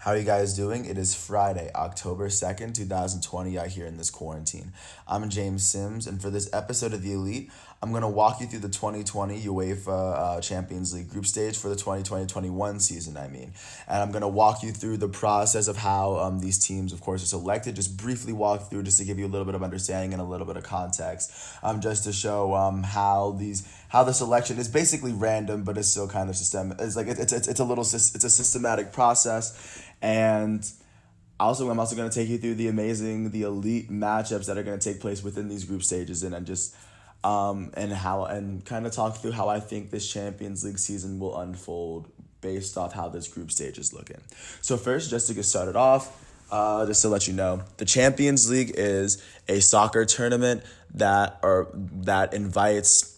How are you guys doing? It is Friday, October 2nd, 2020, out here in this quarantine. I'm James Sims, and for this episode of The Elite, I'm going to walk you through the 2020 UEFA Champions League group stage for the 2020-21 season, And I'm going to walk you through the process of how these teams, of course, are selected, just briefly walk through just to give you a little bit of understanding and a little bit of context, just to show how the selection is basically random, but it's still kind of system. It's like it's a systematic process, and I'm also going to take you through the elite matchups that are going to take place within these group stages, and kind of talk through how I think this Champions League season will unfold based off how this group stage is looking. So first, just to get started off, just to let you know, the Champions League is a soccer tournament that invites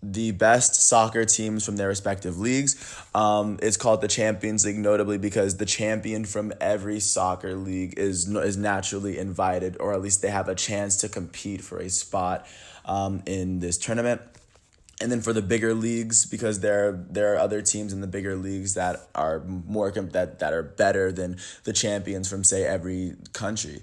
the best soccer teams from their respective leagues. It's called the Champions League notably because the champion from every soccer league is naturally invited, or at least they have a chance to compete for a spot in this tournament. And then for the bigger leagues, because there are other teams in the bigger leagues that are that are better than the champions from, say, every country.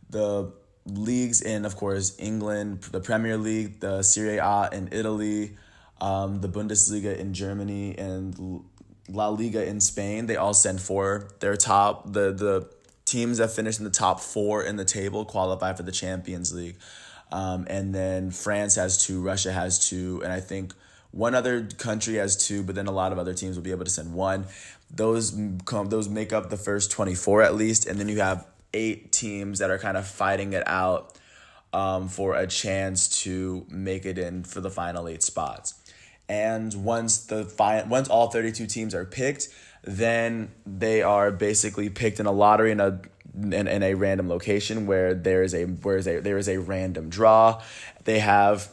The leagues in, of course, England, the Premier League, the Serie A in Italy, the Bundesliga in Germany, and La Liga in Spain, they all send for their top. The teams that finish in the top four in the table qualify for the Champions League. And then France has two, Russia has two, and I think one other country has two, but then a lot of other teams will be able to send one. Those make up the first 24 at least, and then you have 8 teams that are kind of fighting it out for a chance to make it in for the final 8 spots. And once all 32 teams are picked, then they are basically picked in a lottery in a random location where there is a random draw. They have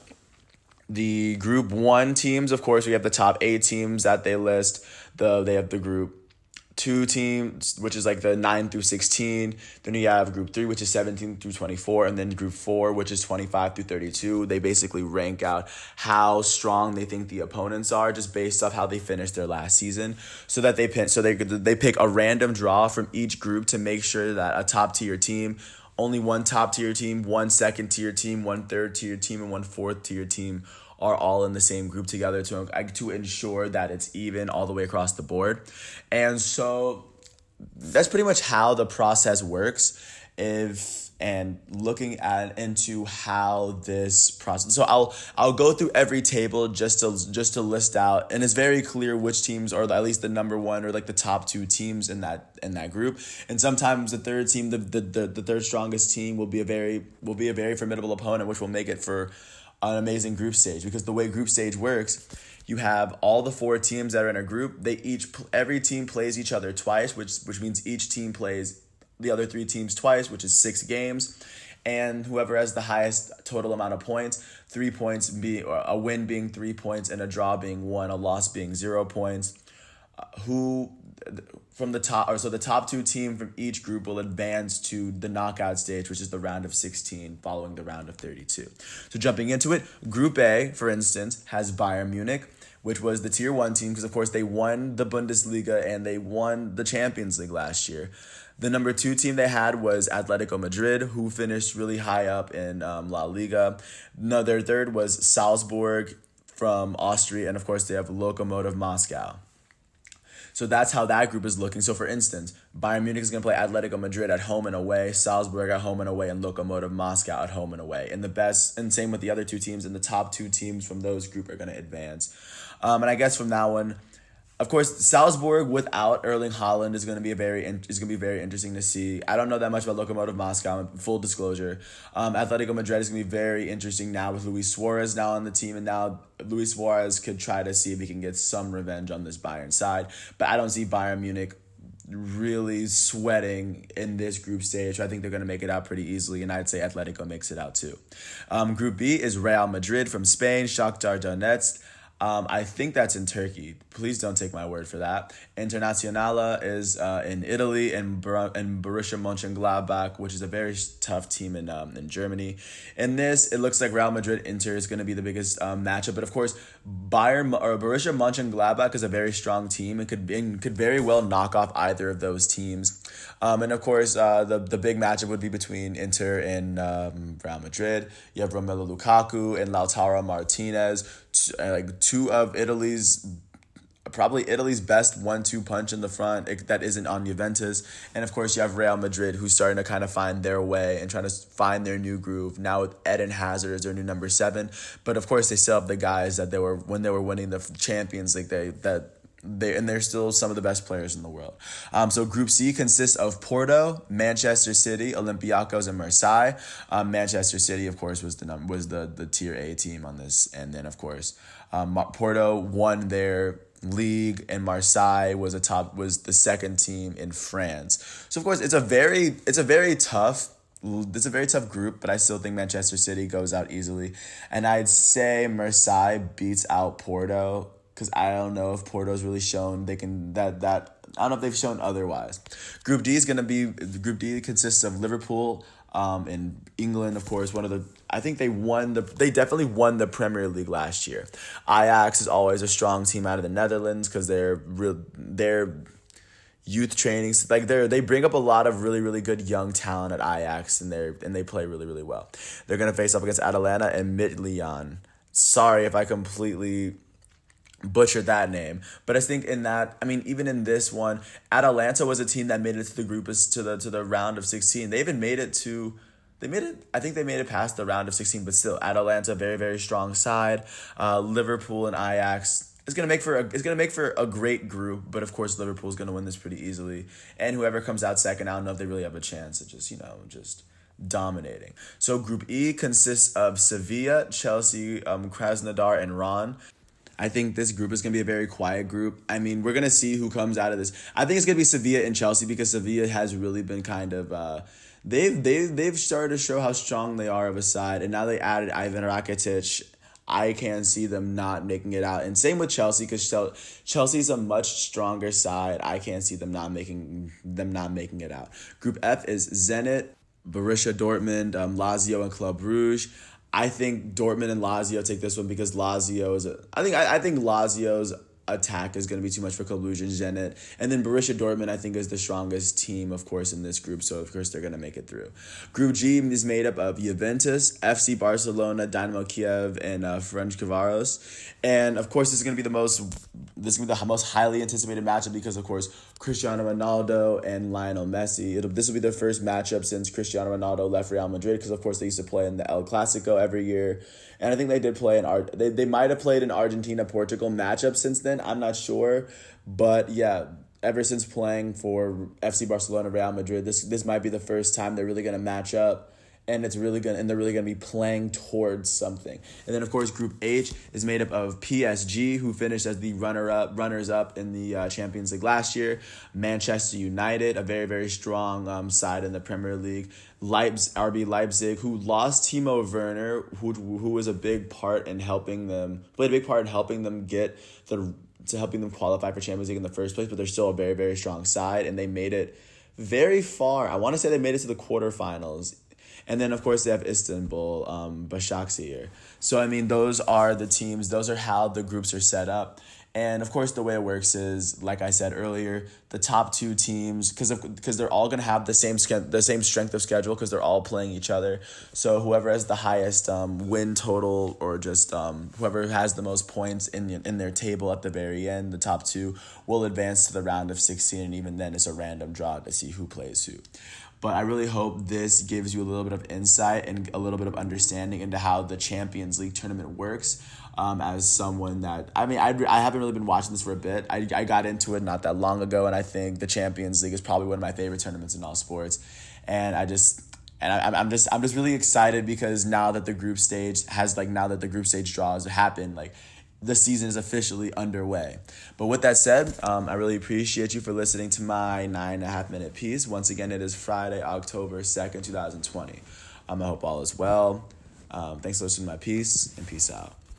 the Group 1 teams, of course. We have the top 8 teams that they list. They have the Group 2 teams, which is like the 9 through 16. Then you have Group 3, which is 17 through 24, and then Group 4, which is 25 through 32. They basically rank out how strong they think the opponents are just based off how they finished their last season. So that they pick a random draw from each group to make sure that a top tier team, only one top tier team, one second tier team, one third tier team, and one fourth tier team are all in the same group together to ensure that it's even all the way across the board. And so that's pretty much how the process works. Into how this process. So I'll go through every table just to list out, and it's very clear which teams are at least the number one or like the top 2 teams in that group. And sometimes the third team, the third strongest team will be a very formidable opponent, which will make it for an amazing group stage. Because the way group stage works, you have all the 4 teams that are in a group. Every team plays each other twice, which means each team plays the other 3 teams twice, which is 6 games. And whoever has the highest total amount of points, 3 points a win being 3 points and a draw being 1, a loss being 0 points. The top 2 team from each group will advance to the knockout stage, which is the round of 16 following the round of 32. So jumping into it, Group A, for instance, has Bayern Munich, which was the tier 1 team because, of course, they won the Bundesliga and they won the Champions League last year. The number 2 team they had was Atletico Madrid, who finished really high up in La Liga. No, their third was Salzburg from Austria, and of course they have Lokomotiv Moscow. So that's how that group is looking. So for instance, Bayern Munich is going to play Atletico Madrid at home and away, Salzburg at home and away, and Lokomotiv Moscow at home and away. And same with the other 2 teams, and the top 2 teams from those group are going to advance. And I guess from that one, of course, Salzburg without Erling Haaland is going to be very interesting to see. I don't know that much about Lokomotiv Moscow, full disclosure. Atletico Madrid is going to be very interesting now with Luis Suarez now on the team, and now Luis Suarez could try to see if he can get some revenge on this Bayern side. But I don't see Bayern Munich really sweating in this group stage. I think they're going to make it out pretty easily, and I'd say Atletico makes it out too. Group B is Real Madrid from Spain, Shakhtar Donetsk, I think that's in Turkey. Please don't take my word for that. Internazionale is in Italy, and Borussia Mönchengladbach, which is a very tough team in Germany. In this, it looks like Real Madrid Inter is going to be the biggest matchup. But of course, Borussia Mönchengladbach is a very strong team and could very well knock off either of those teams. And of course, the big matchup would be between Inter and Real Madrid. You have Romelu Lukaku and Lautaro Martinez, two of probably Italy's best 1-2 punch in the front that isn't on Juventus. And of course, you have Real Madrid, who's starting to kind of find their way and trying to find their new groove now with Eden Hazard as their new number 7. But of course, they still have the guys that when they were winning the Champions League, they're still some of the best players in the world. So Group C consists of Porto, Manchester City, Olympiacos, and Marseille. Manchester City, of course, was the Tier A team on this, and then of course, Porto won their league, and Marseille was the second team in France. So of course, it's a very tough group, but I still think Manchester City goes out easily, and I'd say Marseille beats out Porto. Because I don't know if Porto's really shown they can I don't know if they've shown otherwise. Group D consists of Liverpool, in England, of course. I think they definitely won the Premier League last year. Ajax is always a strong team out of the Netherlands because their youth trainings, they bring up a lot of really, really good young talent at Ajax, and they play really, really well. They're gonna face off against Atalanta and Midtjylland. Sorry if I completely butchered that name, but I think even in this one, Atalanta was a team that made it to the group to the round of 16. They even made it I think they made it past the round of 16, but still, Atalanta, very, very strong side. Liverpool and Ajax is gonna make for a great group, but of course Liverpool's gonna win this pretty easily, and whoever comes out second, I don't know if they really have a chance of just dominating. So Group E consists of Sevilla, Chelsea, Krasnodar, and Ron. I think this group is going to be a very quiet group. I mean, we're going to see who comes out of this. I think it's going to be Sevilla and Chelsea because Sevilla has really been kind of they've started to show how strong they are of a side, and now they added Ivan Rakitic. I can see them not making it out. And same with Chelsea, because Chelsea's a much stronger side. I can't see them not making it out. Group F is Zenit, Borussia Dortmund, Lazio, and Club Brugge. I think Dortmund and Lazio take this one because I think Lazio's attack is going to be too much for Club Brugge and Zenit. And then Borussia Dortmund, I think, is the strongest team, of course, in this group. So, of course, they're going to make it through. Group G is made up of Juventus, FC Barcelona, Dynamo Kiev, and Ferencváros. And, of course, this is going to be the most highly anticipated matchup because, of course, Cristiano Ronaldo and Lionel Messi. This will be their first matchup since Cristiano Ronaldo left Real Madrid because, of course, they used to play in the El Clasico every year. And I think they did play they might have played an Argentina-Portugal matchup since then. I'm not sure. But, yeah, ever since playing for FC Barcelona, Real Madrid, this might be the first time they're really going to match up. And they're really gonna be playing towards something. And then of course Group H is made up of PSG, who finished as the runners up in the Champions League last year. Manchester United, a very, very strong side in the Premier League. RB Leipzig, who lost Timo Werner, who was a big part in helping them qualify for Champions League in the first place. But they're still a very, very strong side, and they made it very far. I want to say they made it to the quarterfinals. And then, of course, they have Istanbul, Başakşehir. So, I mean, those are the teams. Those are how the groups are set up. And, of course, the way it works is, like I said earlier, the top two teams, because they're all going to have the same strength of schedule because they're all playing each other. So whoever has the highest win total, or just whoever has the most points in their table at the very end, the top two, will advance to the round of 16. And even then, it's a random draw to see who plays who. But I really hope this gives you a little bit of insight and a little bit of understanding into how the Champions League tournament works. As someone that, I haven't really been watching this for a bit. I got into it not that long ago, and I think the Champions League is probably one of my favorite tournaments in all sports. And I'm just really excited because now that the group stage draws happen, the season is officially underway. But with that said, I really appreciate you for listening to my 9.5 minute piece. Once again, it is Friday, October 2nd, 2020. I hope all is well. Thanks for listening to my piece, and peace out.